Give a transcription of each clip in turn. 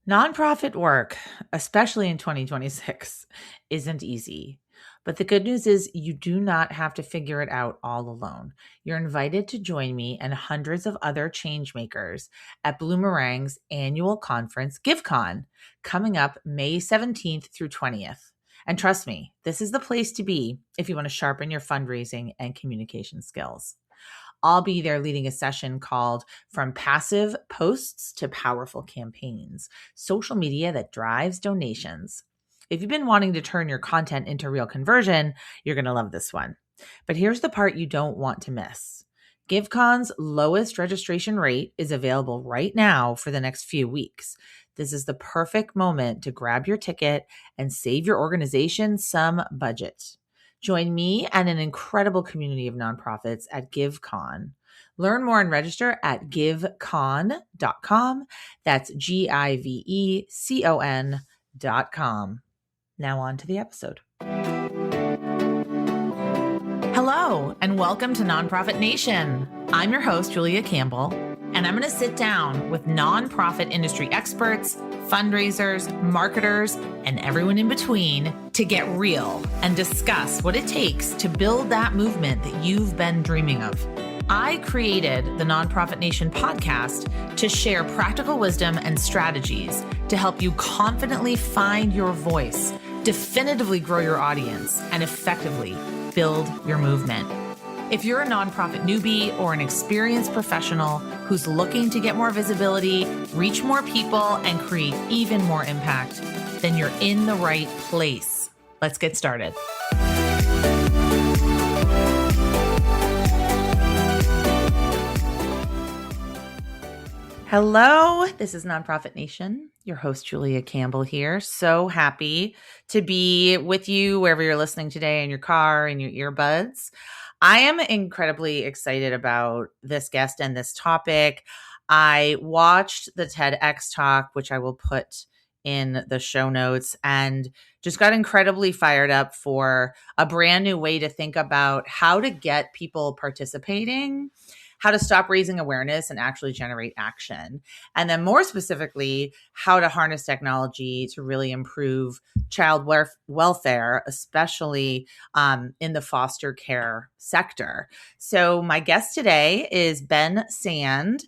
Nonprofit work, especially in 2026, isn't easy. But the good news is you do not have to figure it out all alone. You're invited to join me and hundreds of other change makers at Bloomerang's annual conference, GiveCon, coming up May 17th through 20th. And trust me, this is the place to be if you want to sharpen your fundraising and communication skills. I'll be there leading a session called From Passive Posts to Powerful Campaigns, Social Media That Drives Donations. If you've been wanting to turn your content into real conversion, you're going to love this one. But here's the part you don't want to miss. GiveCon's lowest registration rate is available right now for the next few weeks. This is the perfect moment to grab your ticket and save your organization some budget. Join me and an incredible community of nonprofits at GiveCon. Learn more and register at givecon.com. That's GIVECON.com. Now on to the episode. Hello, and welcome to Nonprofit Nation. I'm your host, Julia Campbell, and I'm going to sit down with nonprofit industry experts, fundraisers, marketers, and everyone in between to get real and discuss what it takes to build that movement that you've been dreaming of. I created the Nonprofit Nation podcast to share practical wisdom and strategies to help you confidently find your voice, definitively grow your audience, and effectively build your movement. If you're a nonprofit newbie or an experienced professional who's looking to get more visibility, reach more people, and create even more impact, then you're in the right place. Let's get started. Hello, this is Nonprofit Nation. Your host, Julia Campbell here. So happy to be with you wherever you're listening today, in your car, in your earbuds. I am incredibly excited about this guest and this topic. I watched the TEDx talk, which I will put in the show notes, and just got incredibly fired up for a brand new way to think about how to get people participating, how to stop raising awareness and actually generate action. And then more specifically, how to harness technology to really improve child welfare, especially in the foster care sector. So my guest today is Ben Sand,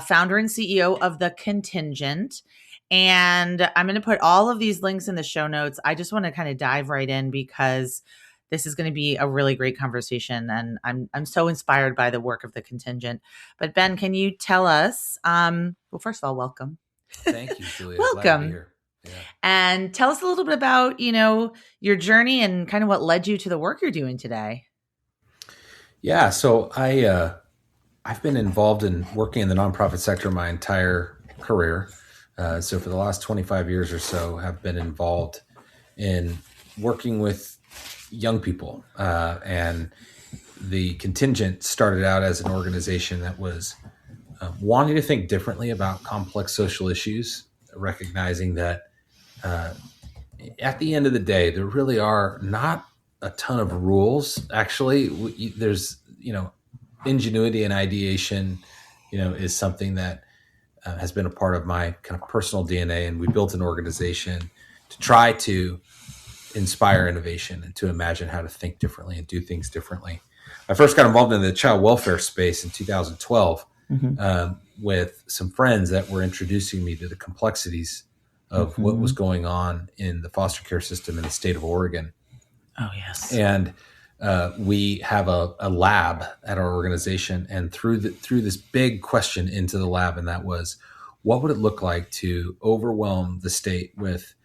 founder and CEO of The Contingent. And I'm going to put all of these links in the show notes. I just want to kind of dive right in because this is going to be a really great conversation, and I'm so inspired by the work of The Contingent. But Ben, can you tell us? Well, first of all, welcome. Thank you, Julia. Welcome. Glad to be here. Yeah. And tell us a little bit about your journey and kind of what led you to the work you're doing today. Yeah. So I've been involved in working in the nonprofit sector my entire career. So for the last 25 years or so, I've been involved in working with young people, and the Contingent started out as an organization that was wanting to think differently about complex social issues, recognizing that at the end of the day, there really are not a ton of rules. Actually, there's, ingenuity and ideation, is something that has been a part of my kind of personal DNA. And we built an organization to try to inspire innovation and to imagine how to think differently and do things differently. I first got involved in the child welfare space in 2012 with some friends that were introducing me to the complexities of what was going on in the foster care system in the state of Oregon. Oh, yes. And we have a lab at our organization, and threw this big question into the lab, and that was, what would it look like to overwhelm the state with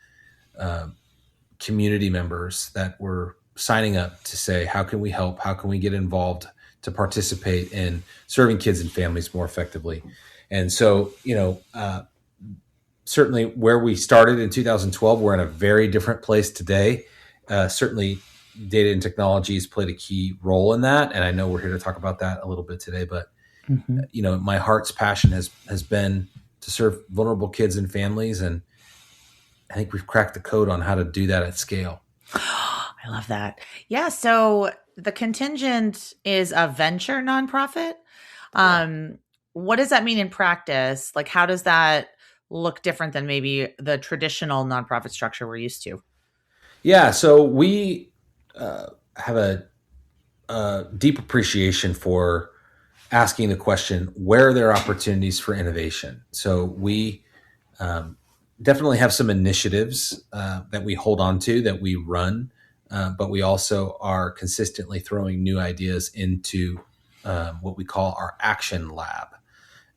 community members that were signing up to say, how can we help? How can we get involved to participate in serving kids and families more effectively? And so, certainly where we started in 2012, we're in a very different place today. Certainly data and technologies played a key role in that. And I know we're here to talk about that a little bit today, but my heart's passion has been to serve vulnerable kids and families. And I think we've cracked the code on how to do that at scale. I love that. Yeah. So The Contingent is a venture nonprofit. What does that mean in practice? Like, how does that look different than maybe the traditional nonprofit structure we're used to? Yeah, so we have a deep appreciation for asking the question, where are there opportunities for innovation? So we um, definitely have some initiatives that we hold on to, that we run, but we also are consistently throwing new ideas into what we call our action lab.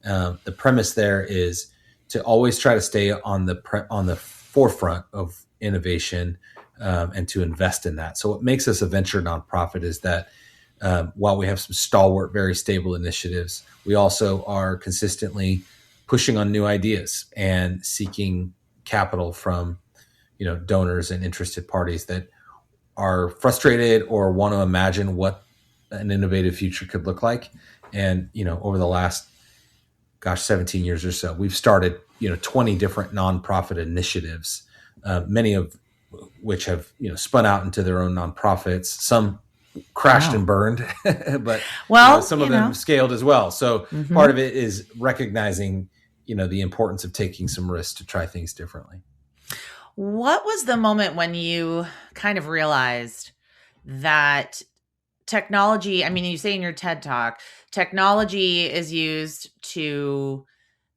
The premise there is to always try to stay on the forefront of innovation, and to invest in that. So what makes us a venture nonprofit is that while we have some stalwart, very stable initiatives, we also are consistently pushing on new ideas and seeking capital from donors and interested parties that are frustrated or want to imagine what an innovative future could look like. And over the last 17 years or so, we've started 20 different nonprofit initiatives, many of which have spun out into their own nonprofits. Some crashed and Wow. burned, but Well, some of them scaled as well. So part mhm. of it is recognizing the importance of taking some risks to try things differently. What was the moment when you kind of realized that technology, I mean, you say in your TED talk, technology is used to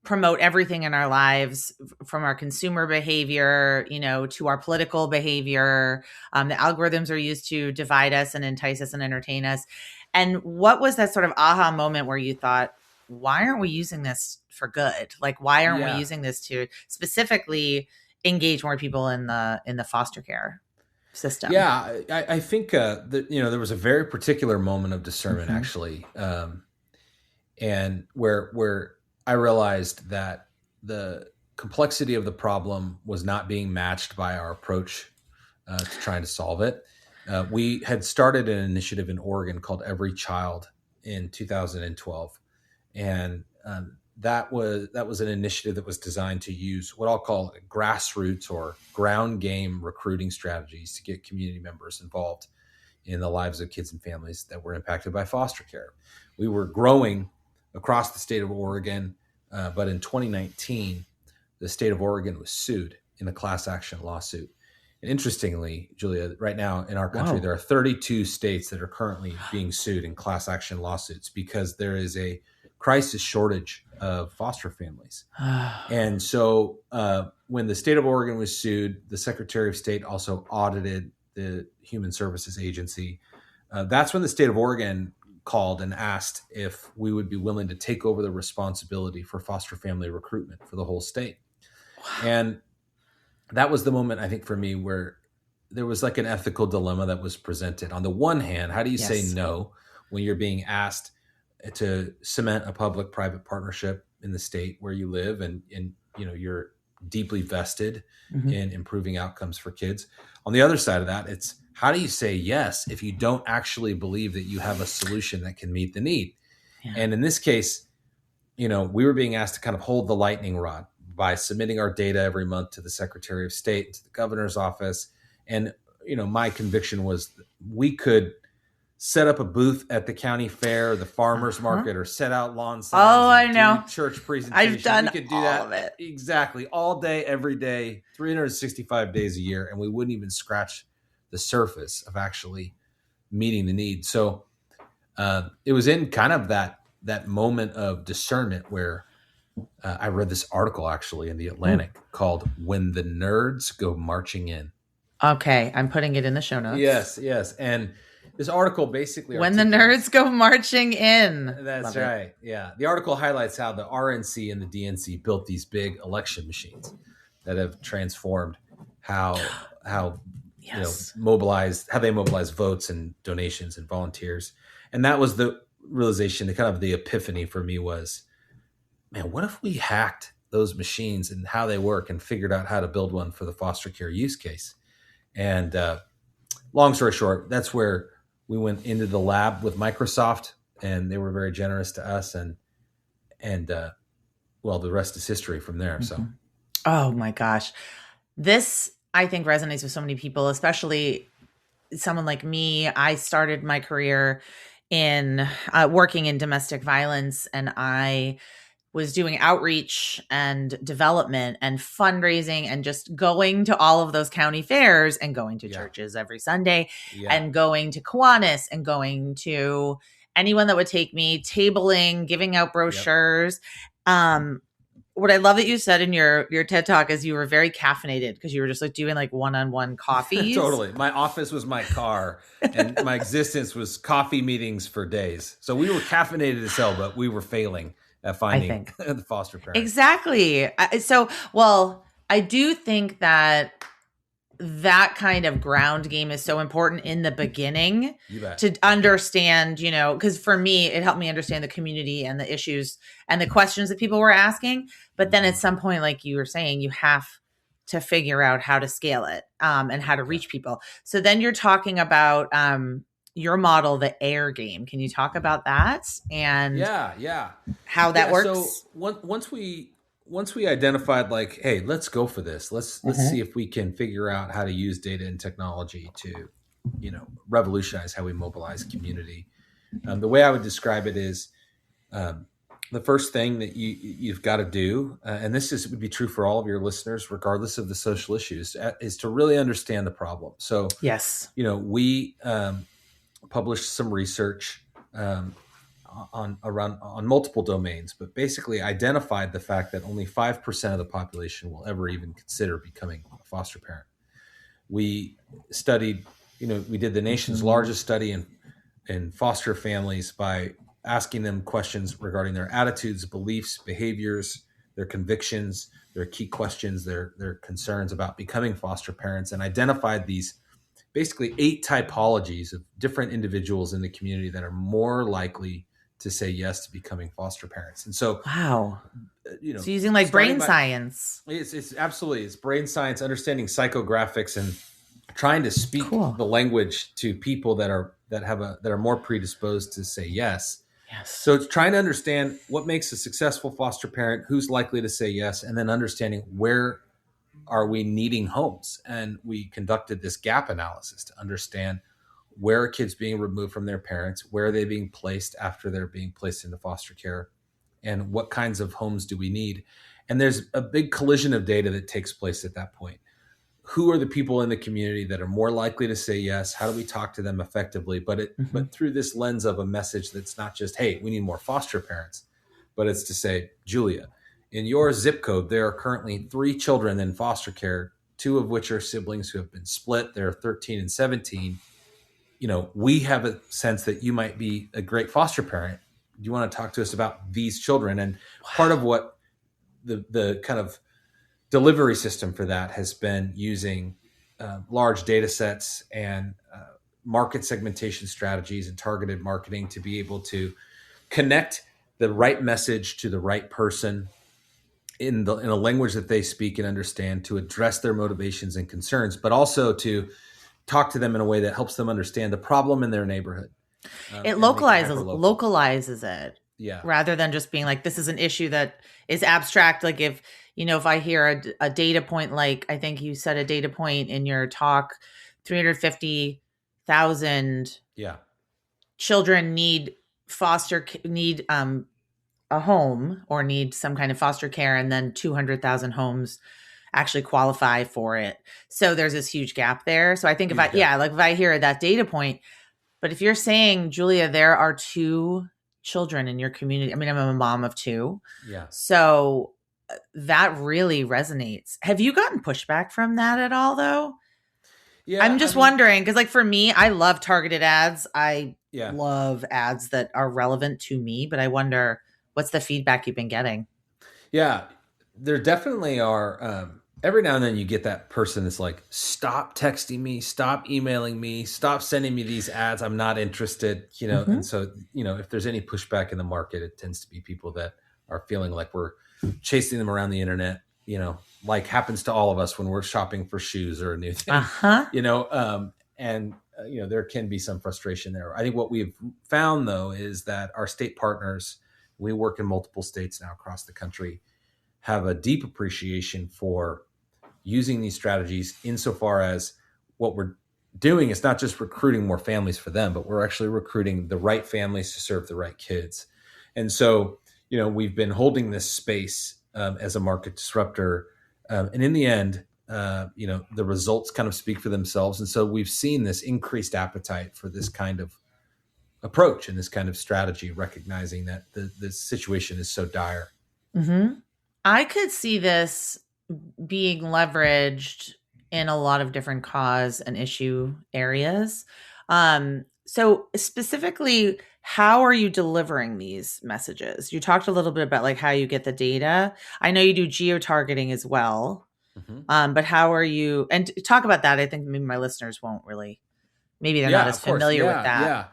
promote everything in our lives, from our consumer behavior, to our political behavior. The algorithms are used to divide us and entice us and entertain us. And what was that sort of aha moment where you thought, why aren't we using this for good? Like, why aren't we Yeah. using this to specifically engage more people in the foster care system? Yeah, I think that there was a very particular moment of discernment, Hmm. actually, and where I realized that the complexity of the problem was not being matched by our approach to trying to solve it. We had started an initiative in Oregon called Every Child in 2012, and that was an initiative that was designed to use what I'll call grassroots or ground game recruiting strategies to get community members involved in the lives of kids and families that were impacted by foster care. We were growing across the state of Oregon, but in 2019, the state of Oregon was sued in a class action lawsuit. And interestingly, Julia, right now in our country, Whoa. there are 32 states that are currently being sued in class action lawsuits because there is a crisis shortage of foster families. And so when the state of Oregon was sued, the Secretary of State also audited the Human Services Agency. That's when the state of Oregon called and asked if we would be willing to take over the responsibility for foster family recruitment for the whole state. Wow. And that was the moment, I think, for me where there was like an ethical dilemma that was presented. On the one hand, how do you say Yes. no when you're being asked to cement a public-private partnership in the state where you live, and you're deeply vested Hmm. in improving outcomes for kids? On the other side of that, it's how do you say yes if you don't actually believe that you have a solution that can meet the need? Yeah. And in this case, we were being asked to kind of hold the lightning rod by submitting our data every month to the Secretary of State and to the governor's office. And, my conviction was that we could set up a booth at the county fair, the farmer's Uh-huh. market, or set out lawn signs Oh, and I do know. church I've presentations. We done could do all that of it. exactly all day, every day, 365 days a year, and we wouldn't even scratch the surface of actually meeting the need. So it was in kind of that moment of discernment where I read this article actually in the Ooh. Atlantic called "When the Nerds Go Marching In." Okay, I'm putting it in the show notes. Yes, yes, and this article basically When the articulates. nerds go marching in. That's Love it. right. Yeah, the article highlights how the RNC and the DNC built these big election machines that have transformed how Yes. how they mobilize votes and donations and volunteers. And that was the realization, the kind of the epiphany for me was, man, what if we hacked those machines and how they work and figured out how to build one for the foster care use case? And long story short, that's where we went into the lab with Microsoft, and they were very generous to us, and well, the rest is history from there. So Mhm. Oh my gosh. This, I think, resonates with so many people, especially someone like me. I started my career in working in domestic violence, and I was doing outreach and development and fundraising and just going to all of those county fairs and going to Yeah. churches every Sunday Yeah. and going to Kiwanis and going to anyone that would take me, tabling, giving out Yep. brochures. What I love that you said in your TED talk is you were very caffeinated because you were just like doing like one-on-one coffees. Totally. My office was my car, and my existence was coffee meetings for days. So we were caffeinated as hell, but we were failing at I finding think. the foster parents. Exactly. So, well, I do think that that kind of ground game is so important in the beginning You bet. to understand, because for me, it helped me understand the community and the issues and the questions that people were asking. But then at some point, like you were saying, you have to figure out how to scale it and how to reach people. So then you're talking about your model, the air game. Can you talk about that and Yeah. how that works? So once we identified, like, hey, let's go for this. Let's see if we can figure out how to use data and technology to, revolutionize how we mobilize community. The way I would describe it is, the first thing that you've got to do, and would be true for all of your listeners, regardless of the social issues, is to really understand the problem. So, Yes. We published some research on multiple domains, but basically identified the fact that only 5% of the population will ever even consider becoming a foster parent. We studied, we did the nation's largest study in foster families by asking them questions regarding their attitudes, beliefs, behaviors, their convictions, their key questions, their concerns about becoming foster parents, and identified these basically 8 typologies of different individuals in the community that are more likely to say yes to becoming foster parents. And so, wow. So using like brain science. It's absolutely, it's brain science, understanding psychographics, and trying to speak the language to people that are more predisposed to say yes. Yes. So it's trying to understand what makes a successful foster parent, who's likely to say yes, and then understanding where are we needing homes. And we conducted this gap analysis to understand where are kids being removed from their parents, where are they being placed after they're being placed into foster care, and what kinds of homes do we need. And there's a big collision of data that takes place at that point. Who are the people in the community that are more likely to say yes? How do we talk to them effectively? But through this lens of a message that's not just, hey, we need more foster parents, but it's to say, Julia, in your zip code, there are currently 3 children in foster care, 2 of which are siblings who have been split. They're 13 and 17. We have a sense that you might be a great foster parent. Do you want to talk to us about these children? And part of what the kind of delivery system for that has been using large data sets and market segmentation strategies and targeted marketing to be able to connect the right message to the right person in a language that they speak and understand, to address their motivations and concerns, but also to talk to them in a way that helps them understand the problem in their neighborhood. It localizes it. Yeah. Rather than just being like, this is an issue that is abstract. Like if I hear a data point, like I think you said a data point in your talk, 350,000 children need a home or need some kind of foster care, and then 200,000 homes actually qualify for it. So there's this huge gap there. So I think if I hear that data point, but if you're saying, Julia, there are 2 children in your community. I mean, I'm a mom of 2. Yeah. So that really resonates. Have you gotten pushback from that at all, though? Yeah. I'm just wondering, because like for me, I love targeted ads. I love ads that are relevant to me, but I wonder what's the feedback you've been getting? Yeah, there definitely are. Every now and then you get that person that's like, stop texting me, stop emailing me, stop sending me these ads. I'm not interested, And so, if there's any pushback in the market, it tends to be people that are feeling like we're chasing them around the internet, like happens to all of us when we're shopping for shoes or a new thing, there can be some frustration there. I think what we've found, though, is that our state partners, we work in multiple states now across the country, have a deep appreciation for using these strategies insofar as what we're doing is not just recruiting more families for them, but we're actually recruiting the right families to serve the right kids. And so, we've been holding this space as a market disruptor. And in the end, the results kind of speak for themselves. And so we've seen this increased appetite for this kind of approach and this kind of strategy, recognizing that the situation is so dire. Mm-hmm. I could see this being leveraged in a lot of different cause and issue areas. So specifically, how are you delivering these messages? You talked a little bit about like how you get the data. I know you do geo-targeting as well. Mm-hmm. But how are you, and talk about that. I think maybe my listeners won't really, maybe they're not Yeah, as of course. familiar with that.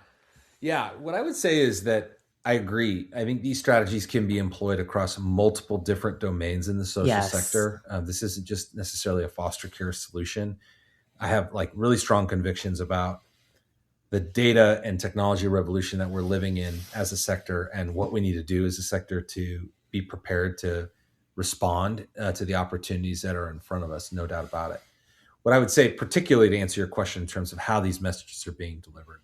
Yeah. What I would say is that I agree. I think these strategies can be employed across multiple different domains in the social Yes. sector. This isn't just necessarily a foster care solution. I have like really strong convictions about the data and technology revolution that we're living in as a sector, and what we need to do as a sector to be prepared to respond to the opportunities that are in front of us. No doubt about it. What I would say, particularly to answer your question in terms of how these messages are being delivered,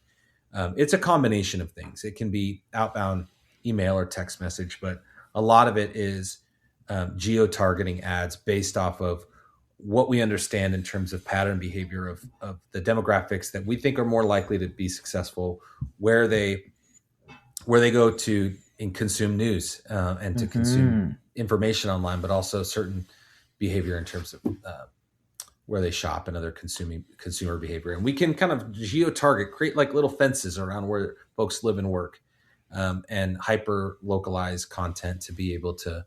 it's a combination of things. It can be outbound email or text message, but a lot of it is geo-targeting ads based off of what we understand in terms of pattern behavior of the demographics that we think are more likely to be successful, where they go to and consume news and to consume information online, but also certain behavior in terms of where they shop and other consumer behavior. And we can kind of geo-target, create like little fences around where folks live and work, and hyper localize content to be able to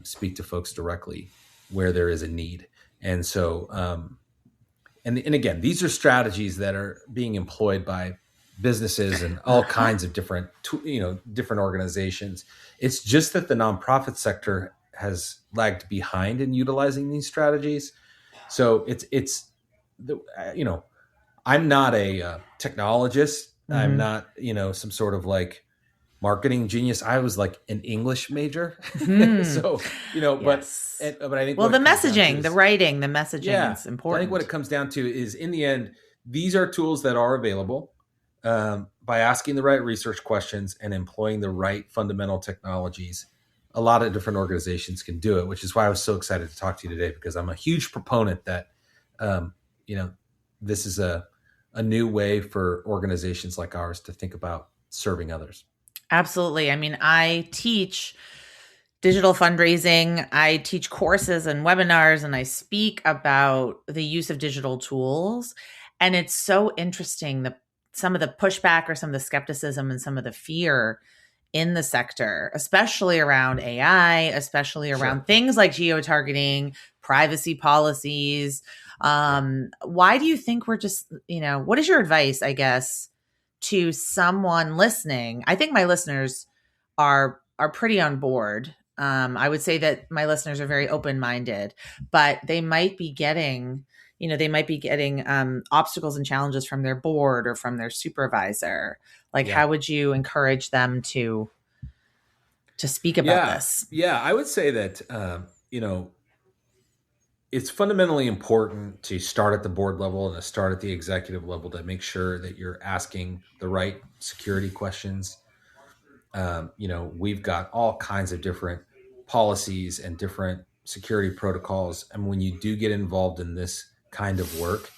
speak to folks directly where there is a need. And so, and again, these are strategies that are being employed by businesses and all kinds of different organizations. It's just that the nonprofit sector has lagged behind in utilizing these strategies. So I'm not a technologist. Mm-hmm. I'm not, some sort of like marketing genius. I was like an English major. So, Yes. but I think, well, the messaging, the writing, the messaging is I important. think what it comes down to is, in the end, these are tools that are available by asking the right research questions and employing the right fundamental technologies. A lot of different organizations can do it, which is why I was so excited to talk to you today, because I'm a huge proponent that, this is a new way for organizations like ours to think about serving others. Absolutely. I mean, I teach digital fundraising. I teach courses and webinars, and I speak about the use of digital tools. And it's so interesting, some of the pushback or some of the skepticism and some of the fear in the sector, especially around AI, especially around things like geo-targeting, privacy policies. Why do you think we're just, what is your advice, I guess, to someone listening? I think my listeners are pretty on board. I would say that my listeners are very open-minded, but they might be getting obstacles and challenges from their board or from their supervisor. Like, how would you encourage them to speak about this? Yeah, I would say that, it's fundamentally important to start at the board level and to start at the executive level to make sure that you're asking the right security questions. We've got all kinds of different policies and different security protocols. And when you do get involved in this kind of work,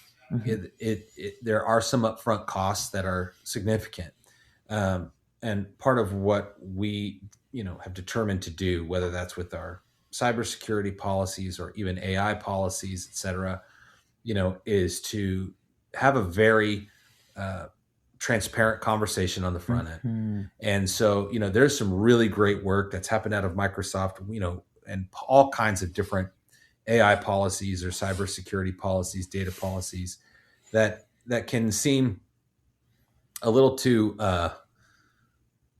there are some upfront costs that are significant. And part of what we, have determined to do, whether that's with our cybersecurity policies or even AI policies, et cetera, is to have a very transparent conversation on the front end. And so, there's some really great work that's happened out of Microsoft, and all kinds of different AI policies or cybersecurity policies, data policies that can seem a little too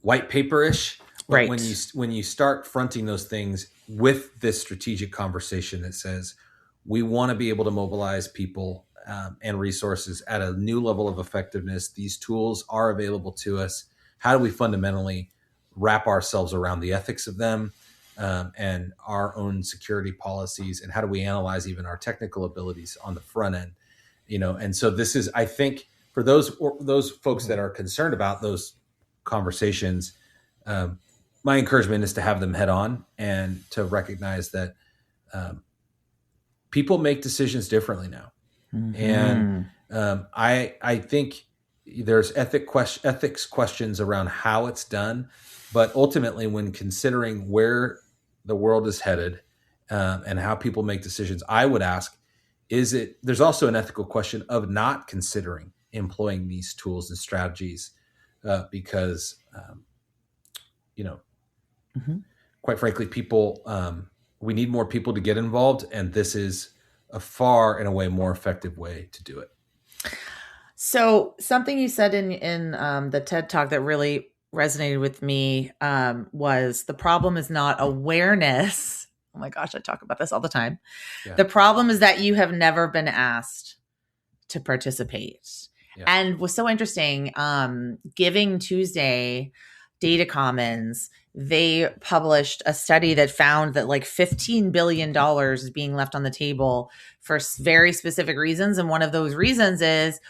white paperish. But Right. when you start fronting those things with this strategic conversation that says we want to be able to mobilize people and resources at a new level of effectiveness, these tools are available to us. How do we fundamentally wrap ourselves around the ethics of them and our own security policies, and how do we analyze even our technical abilities on the front end? And so this is, I think, for those folks that are concerned about those conversations, my encouragement is to have them head on and to recognize that um, people make decisions differently now. And Mm-hmm. I think there's ethics questions around how it's done, but ultimately, when considering where the world is headed and how people make decisions, I would ask: is it? There's also an ethical question of not considering employing these tools and strategies because you know, Mm-hmm. quite frankly, people we need more people to get involved, and this is a far and away more effective way to do it. So something you said in the TED talk that really resonated with me was the problem is not awareness. Oh my gosh, I talk about this all the time. Yeah. The problem is that you have never been asked to participate. Yeah. And was so interesting. Giving Tuesday, Data Commons, they published a study that found that like $15 billion is being left on the table for very specific reasons. And one of those reasons is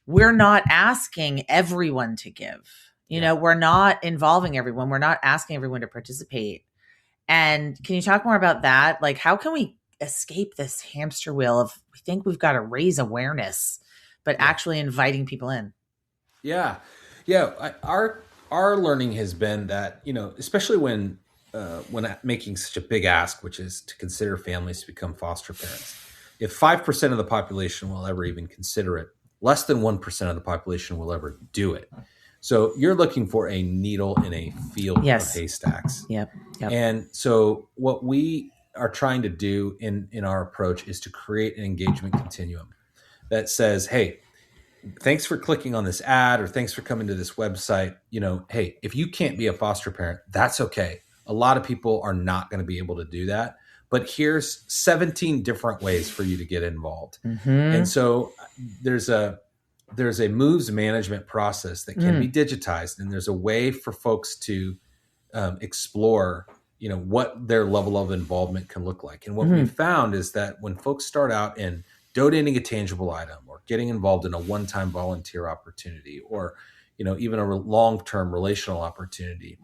we're not asking everyone to give. Yeah. We're not involving everyone. We're not asking everyone to participate. And can you talk more about that? Like, how can we escape this hamster wheel of we think we've got to raise awareness, but Yeah. actually inviting people in? Yeah. Yeah. Our learning has been that, especially when making such a big ask, which is to consider families to become foster parents, if 5% of the population will ever even consider it, less than 1% of the population will ever do it. So you're looking for a needle in a field of haystacks. Yep. And so what we are trying to do in our approach is to create an engagement continuum that says, hey, thanks for clicking on this ad, or thanks for coming to this website. Hey, if you can't be a foster parent, that's okay. A lot of people are not going to be able to do that. But here's 17 different ways for you to get involved. Mm-hmm. And so there's a moves management process that can be digitized, and there's a way for folks to explore, what their level of involvement can look like. And what we've found is that when folks start out in donating a tangible item or getting involved in a one-time volunteer opportunity or, even a long-term relational opportunity,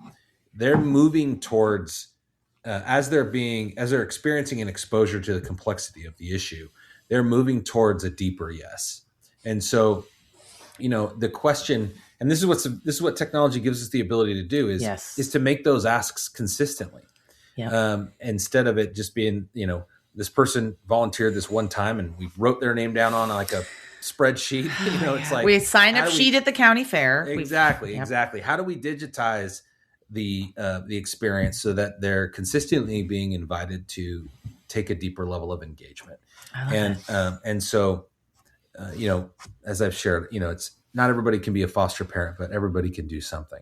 they're moving towards, as they're experiencing an exposure to the complexity of the issue, they're moving towards a deeper yes. And so, the question, and this is what technology gives us the ability to do is to make those asks consistently. Instead of it just being, this person volunteered this one time and we wrote their name down on like a spreadsheet. It's like we sign up sheet at the county fair. Exactly. How do we digitize the experience so that they're consistently being invited to take a deeper level of engagement? And so, as I've shared, it's not everybody can be a foster parent, but everybody can do something.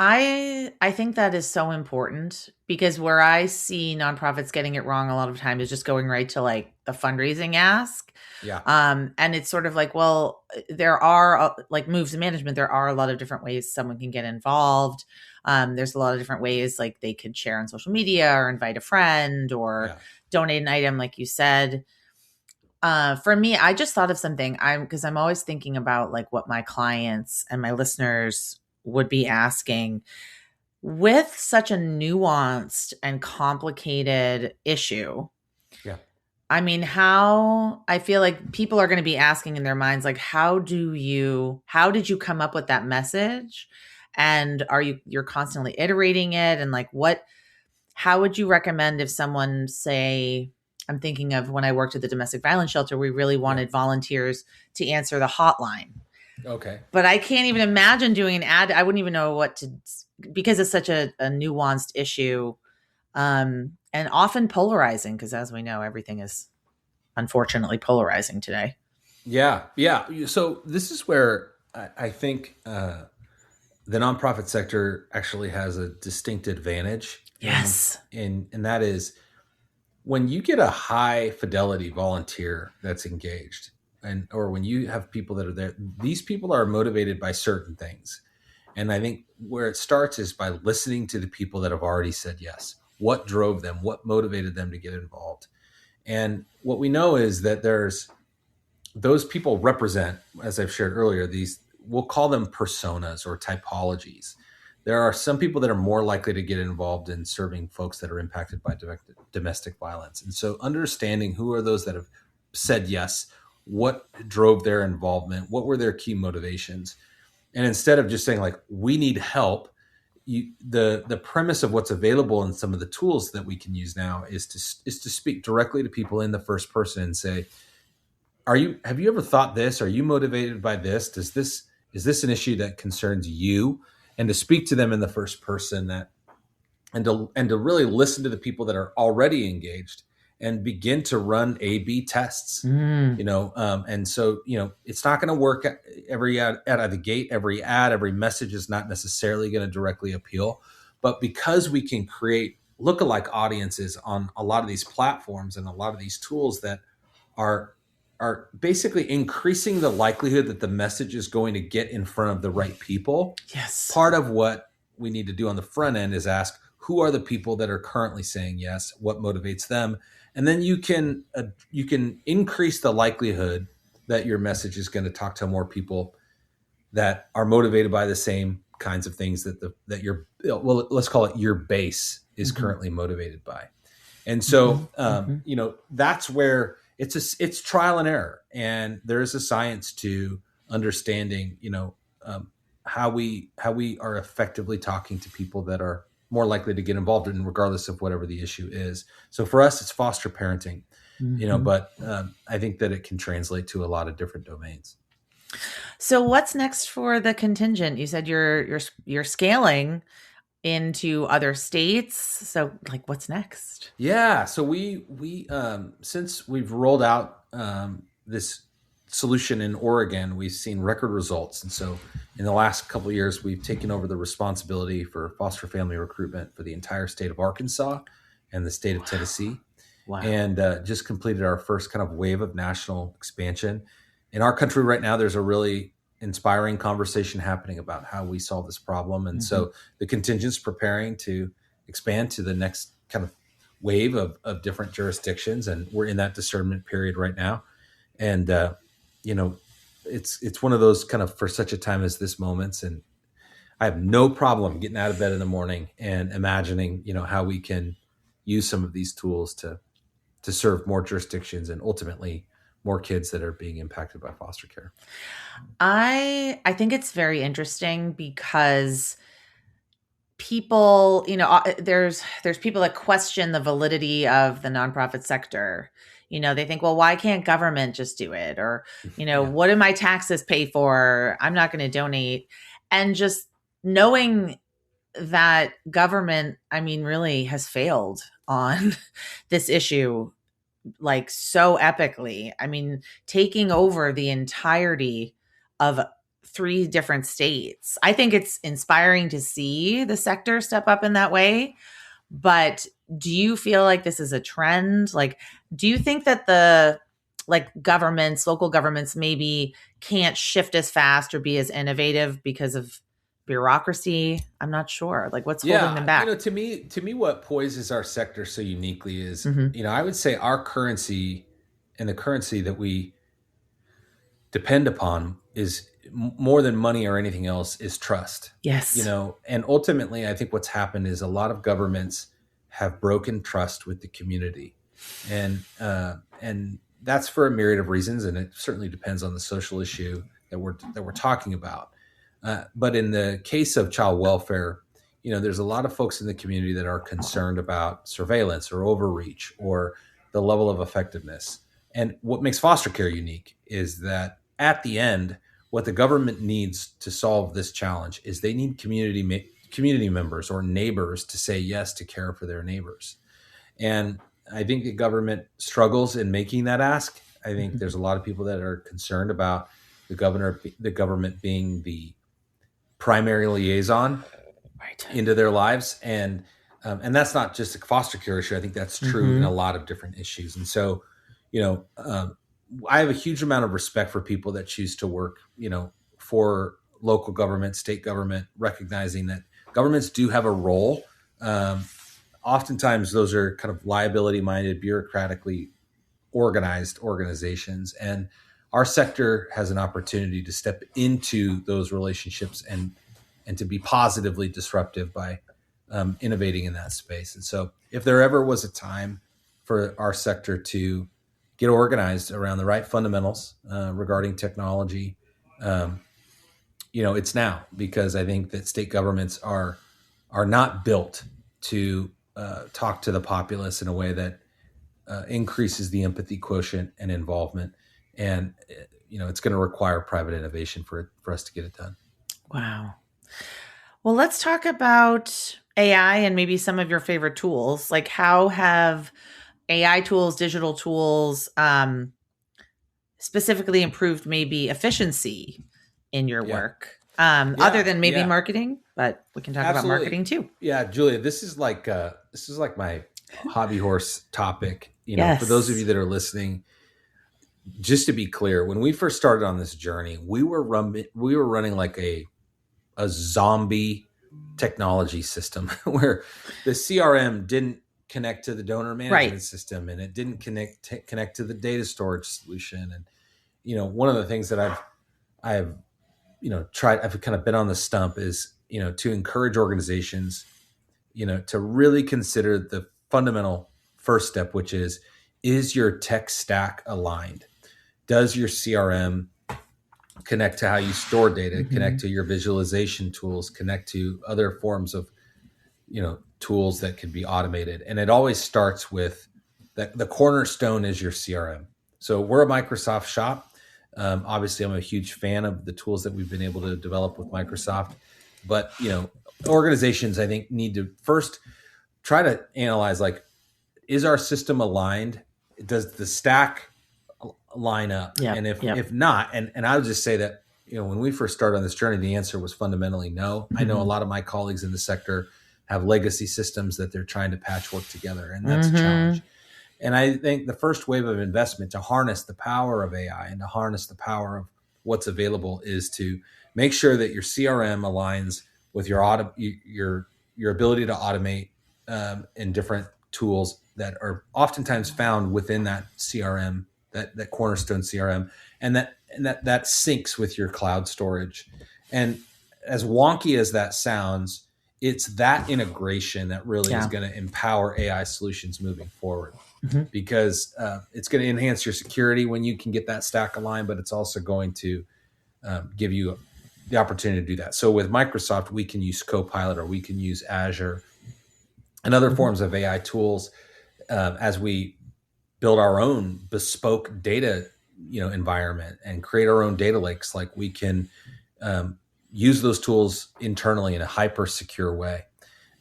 I think that is so important because where I see nonprofits getting it wrong a lot of times is just going right to like the fundraising ask. Yeah. And it's sort of like, well, there are like moves in management. There are a lot of different ways someone can get involved. There's a lot of different ways, like they could share on social media or invite a friend or donate an item, like you said. For me, I just thought of something. Because I'm always thinking about like what my clients and my listeners would be asking with such a nuanced and complicated issue. Yeah. I mean, how I feel like people are going to be asking in their minds, like, how did you come up with that message? And you're constantly iterating it? And like, how would you recommend if someone say, I'm thinking of when I worked at the domestic violence shelter, we really wanted volunteers to answer the hotline. Okay. But I can't even imagine doing an ad. I wouldn't even know what to, because it's such a nuanced issue, and often polarizing, because as we know, everything is unfortunately polarizing today. Yeah. So this is where I think the nonprofit sector actually has a distinct advantage. Yes. And that is when you get a high fidelity volunteer that's engaged, or when you have people that are there, these people are motivated by certain things. And I think where it starts is by listening to the people that have already said yes. What drove them? What motivated them to get involved? And what we know is that those people represent, as I've shared earlier, we'll call them personas or typologies there are some people that are more likely to get involved in serving folks that are impacted by domestic violence. And so understanding who are those that have said yes, what drove their involvement, what were their key motivations. And instead of just saying like, we need help, the premise of what's available in some of the tools that we can use now is to speak directly to people in the first person and say, have you ever thought this? Are you motivated by this? Is this an issue that concerns you? And to speak to them in the first person, and to really listen to the people that are already engaged and begin to run A/B tests. And so it's not going to work every out of the gate. Every ad, every message is not necessarily going to directly appeal, but because we can create lookalike audiences on a lot of these platforms and a lot of these tools that are basically increasing the likelihood that the message is going to get in front of the right people. Yes. Part of what we need to do on the front end is ask, who are the people that are currently saying yes? What motivates them? And then you can increase the likelihood that your message is going to talk to more people that are motivated by the same kinds of things that your, well, let's call it your base is currently motivated by. And so, that's where it's trial and error, and there is a science to understanding, how we are effectively talking to people that are more likely to get involved in, regardless of whatever the issue is. So for us, it's foster parenting, but I think that it can translate to a lot of different domains. So what's next for the contingent? You said you're scaling into other states. So like, what's next? Yeah. So we since we've rolled out this solution in Oregon, we've seen record results. And so in the last couple of years, we've taken over the responsibility for foster family recruitment for the entire state of Arkansas and the state of Tennessee. Wow. And just completed our first kind of wave of national expansion. In our country right now, there's a really inspiring conversation happening about how we solve this problem. And so the contingent's preparing to expand to the next kind of wave of different jurisdictions. And we're in that discernment period right now. And, it's one of those kind of for such a time as this moments. And I have no problem getting out of bed in the morning and imagining, how we can use some of these tools to serve more jurisdictions and ultimately more kids that are being impacted by foster care. I think it's very interesting because people, there's people that question the validity of the nonprofit sector. They think, well, why can't government just do it? Or, what do my taxes pay for? I'm not going to donate. And just knowing that government, really has failed on this issue, like so epically. Taking over the entirety of 3 different states. I think it's inspiring to see the sector step up in that way. But do you feel like this is a trend? Like, do you think that the local governments maybe can't shift as fast or be as innovative because of bureaucracy? I'm not sure. Like, what's holding them back? To me, what poises our sector so uniquely is, I would say our currency and the currency that we depend upon is more than money or anything else is trust. Yes. And ultimately, I think what's happened is a lot of governments have broken trust with the community, and that's for a myriad of reasons, and it certainly depends on the social issue that we're talking about. But in the case of child welfare, there's a lot of folks in the community that are concerned about surveillance or overreach or the level of effectiveness. And what makes foster care unique is that at the end, what the government needs to solve this challenge is they need community members or neighbors to say yes to care for their neighbors. And I think the government struggles in making that ask. I think there's a lot of people that are concerned about the government being the primary liaison into their lives. And that's not just a foster care issue. I think that's true in a lot of different issues. And so, I have a huge amount of respect for people that choose to work, for local government, state government, recognizing that governments do have a role. Oftentimes those are kind of liability-minded, bureaucratically organized organizations. And our sector has an opportunity to step into those relationships and and to be positively disruptive by innovating in that space. And so if there ever was a time for our sector to get organized around the right fundamentals regarding technology, it's now, because I think that state governments are not built to talk to the populace in a way that increases the empathy quotient and involvement. And it's going to require private innovation for us to get it done. Wow. Well, let's talk about AI and maybe some of your favorite tools. Like, how have AI tools, digital tools, specifically improved maybe efficiency in your Yeah. work, other than maybe Yeah, marketing? But we can talk about absolutely. marketing too. Yeah, Julia, this is like my hobby horse topic. For those of you Yes. that are listening, just to be clear, when we first started on this journey, we were running like a zombie technology system where the CRM didn't connect to the donor management Right. system, and it didn't connect to the data storage solution. And one of the things that I've tried, I've kind of been on the stump, is to encourage organizations to really consider the fundamental first step, which is your tech stack aligned? Does your CRM connect to how you store data, Mm-hmm. connect to your visualization tools, connect to other forms of tools that could be automated? And it always starts with the cornerstone is your CRM. So we're a Microsoft shop. Obviously, I'm a huge fan of the tools that we've been able to develop with Microsoft. But organizations, I think, need to first try to analyze, like, is our system aligned? Does the stack line up? Yep. And if Yep. if not, and I would just say that when we first started on this journey, the answer was fundamentally no. I know a lot of my colleagues in the sector have legacy systems that they're trying to patchwork together, and that's a challenge. And I think the first wave of investment to harness the power of AI and to harness the power of what's available is to make sure that your CRM aligns with your ability to automate in different tools that are oftentimes found within that CRM, that cornerstone CRM, and that syncs with your cloud storage. And as wonky as that sounds, it's that integration that really is going to empower AI solutions moving forward. Mm-hmm. Because it's going to enhance your security when you can get that stack aligned, but it's also going to give you the opportunity to do that. So with Microsoft, we can use Copilot, or we can use Azure and other forms of AI tools as we build our own bespoke data environment and create our own data lakes. Like, we can use those tools internally in a hyper secure way.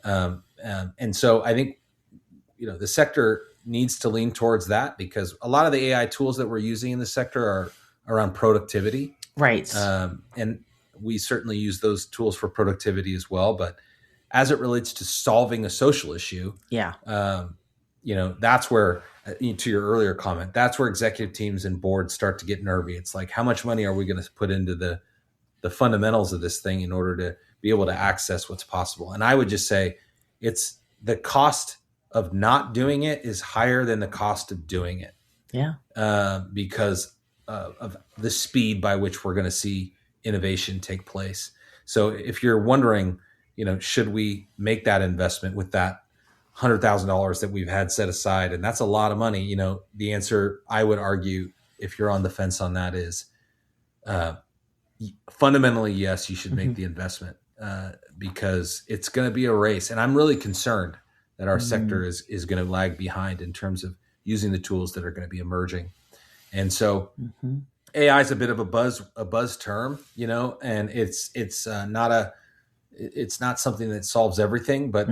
And so I think the sector needs to lean towards that, because a lot of the AI tools that we're using in the sector are around productivity. Right. And we certainly use those tools for productivity as well. But as it relates to solving a social issue, that's where, to your earlier comment, that's where executive teams and boards start to get nervy. It's like, how much money are we going to put into the fundamentals of this thing in order to be able to access what's possible? And I would just say it's the cost of not doing it is higher than the cost of doing it. Yeah. Because of the speed by which we're going to see innovation take place. So if you're wondering, should we make that investment with that $100,000 that we've had set aside, and that's a lot of money, the answer, I would argue, if you're on the fence on that, is fundamentally, yes, you should make the investment because it's going to be a race. And I'm really concerned that our sector is going to lag behind in terms of using the tools that are going to be emerging. And so AI is a bit of a buzz term, and it's not something that solves everything, but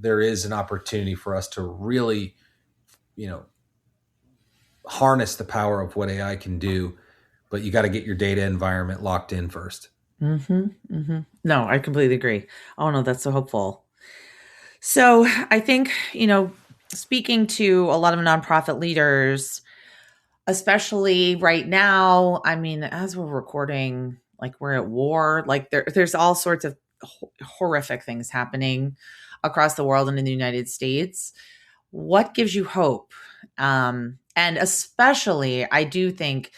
there is an opportunity for us to really, harness the power of what AI can do, but you got to get your data environment locked in first. No, I completely agree. Oh no, that's so hopeful. So I think, speaking to a lot of nonprofit leaders, especially right now, I mean, as we're recording, like, we're at war, like there's all sorts of horrific things happening across the world and in the United States. What gives you hope? And especially, I do think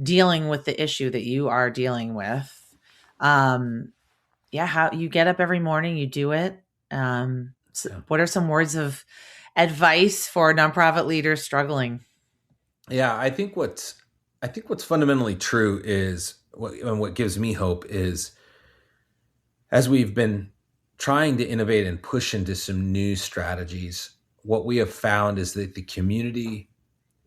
dealing with the issue that you are dealing with, yeah, how you get up every morning, you do it. Yeah. What are some words of advice for nonprofit leaders struggling? Yeah, I think what's fundamentally true is what gives me hope is as we've been trying to innovate and push into some new strategies, what we have found is that the community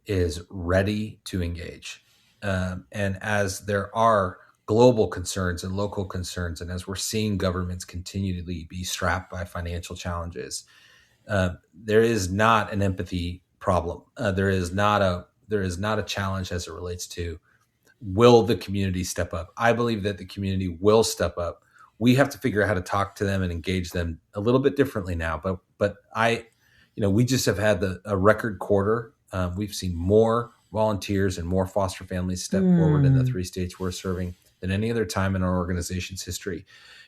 is ready to engage. And as there are global concerns and local concerns, and as we're seeing governments continually be strapped by financial challenges, there is not an empathy problem. There is not a challenge as it relates to will the community step up? I believe that the community will step up. We have to figure out how to talk to them and engage them a little bit differently now. But we just have had a record quarter. We've seen more volunteers and more foster families step forward in the Mm. 3 states we're serving than any other time in our organization's history.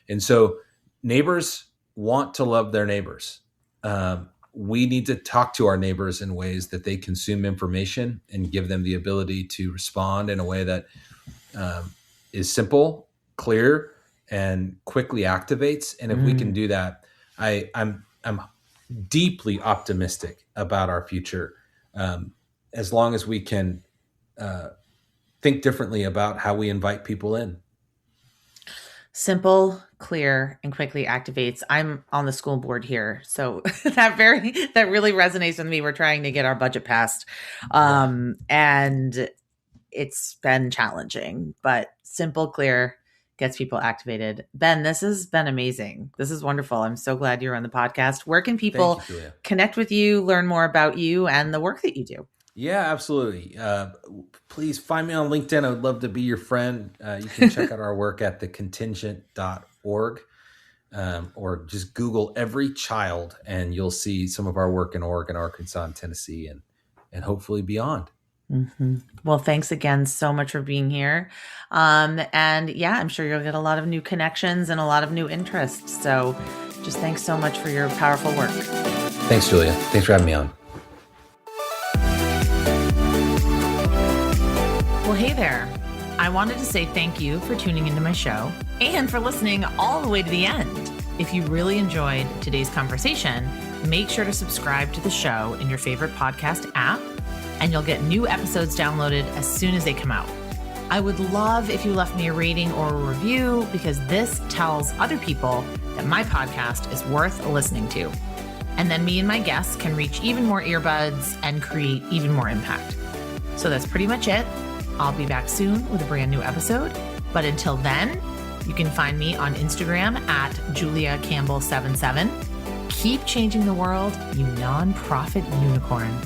And so neighbors want to love their neighbors. We need to talk to our neighbors in ways that they consume information and give them the ability to respond in a way that is simple, clear, and quickly activates. And if we can Mm. do that, I'm deeply optimistic about our future, as long as we can think differently about how we invite people in. Simple, clear, and quickly activates. I'm on the school board here, so that really resonates with me. We're trying to get our budget passed, Yeah. and it's been challenging, but simple, clear gets people activated. Ben, this has been amazing. This is wonderful. I'm so glad you're on the podcast. Where can Thank people you, Julia. connect with you, learn more about you and the work that you do? Yeah, absolutely. Please find me on LinkedIn. I would love to be your friend. You can check out our work at thecontingent.org, or just Google every child and you'll see some of our work in Oregon, Arkansas, and Tennessee, and hopefully beyond. Mm-hmm. Well, thanks again so much for being here. And yeah, I'm sure you'll get a lot of new connections and a lot of new interests. So just thanks so much for your powerful work. Thanks, Julia. Thanks for having me on. Well, hey there. I wanted to say thank you for tuning into my show and for listening all the way to the end. If you really enjoyed today's conversation, make sure to subscribe to the show in your favorite podcast app, and you'll get new episodes downloaded as soon as they come out. I would love if you left me a rating or a review, because this tells other people that my podcast is worth listening to. And then me and my guests can reach even more earbuds and create even more impact. So that's pretty much it. I'll be back soon with a brand new episode. But until then, you can find me on Instagram at JuliaCampbell77. Keep changing the world, you nonprofit unicorn.